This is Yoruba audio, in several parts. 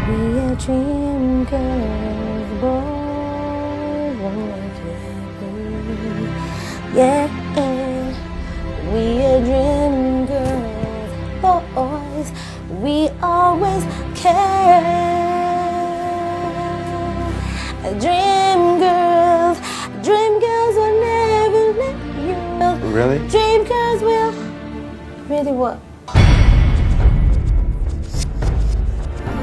We are dream girls, boys won't make it. Yeah, we are dream girls, boys. We always care. Dream girls will never let you. Really? Dream girls will. Really what?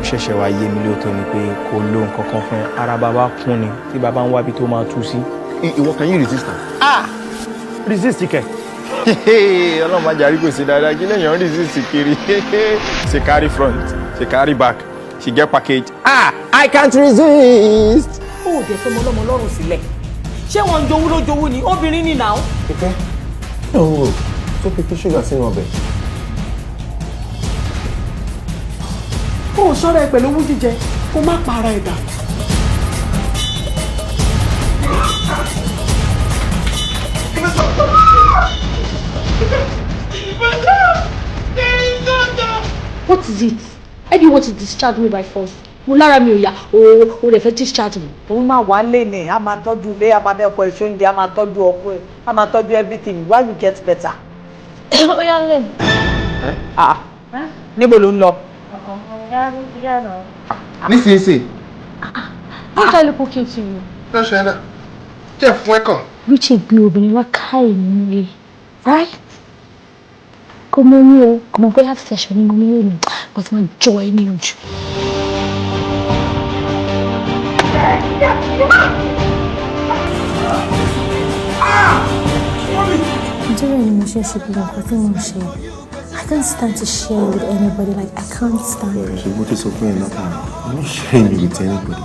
Ṣẹ̀ṣẹ̀ wá yé mi lóòótọ́ ni pé kò ló nǹkan kan fún ẹ ara bàbá kún ni tí bàbá ń wá bí tó máa tú sí. Ìwọ can you resist her? Resist kẹ̀. Ọlọ́run máa jàrí kò sí dáadáa kí lèèyàn resist kiri. She carry front, she carry back, she get package. I can't resist. Ó dẹ̀ fọmọ lọ́mọ lọ́rùn sílẹ̀. Ṣé wọ́n ń jowú ló jowú ni? Obìnrin ni now. Ìfẹ́, yóò tó fi ṣúgà sínú ọbẹ̀. Ó ṣọ́ra ẹ pẹ̀lú owó jíjẹ kó má para ẹ̀dá. What is it? Why do you want to discharge me by force? Mo lára mi ò yá, o lè fẹ́ discharge me. Òun máa wà lé ní, a máa tọ́jú ilé, a máa bẹ́ ọkọ̀ ìṣóúnjẹ, a máa tọ́jú ọkọ̀ ẹ̀, a máa tọ́jú everything. Why you get better? Ó yá lẹ̀. Níbo ló ń lọ? Nísinsìnyí. Wọ́n ká ló kó kí n ti yàn. Lọ ṣe ẹ̀dá. Jẹ́ fún ẹ̀kọ́. Richard gbé obìnrin wá ká èmi nílé, right? Kò mọ ní o, kò mọ pé láti ṣẹ̀ṣọ́ ní mo ní èmi, kò tí wọ́n jọ ẹ ní ojú. Nítorí ẹni mo ṣe ṣe gbogbo nǹkan tí mo ṣe. I can't stand to share with anybody. Like I can't stand. Ṣùgbọ́n tí sọ fún ẹ náà, I'm not sharing you with anybody.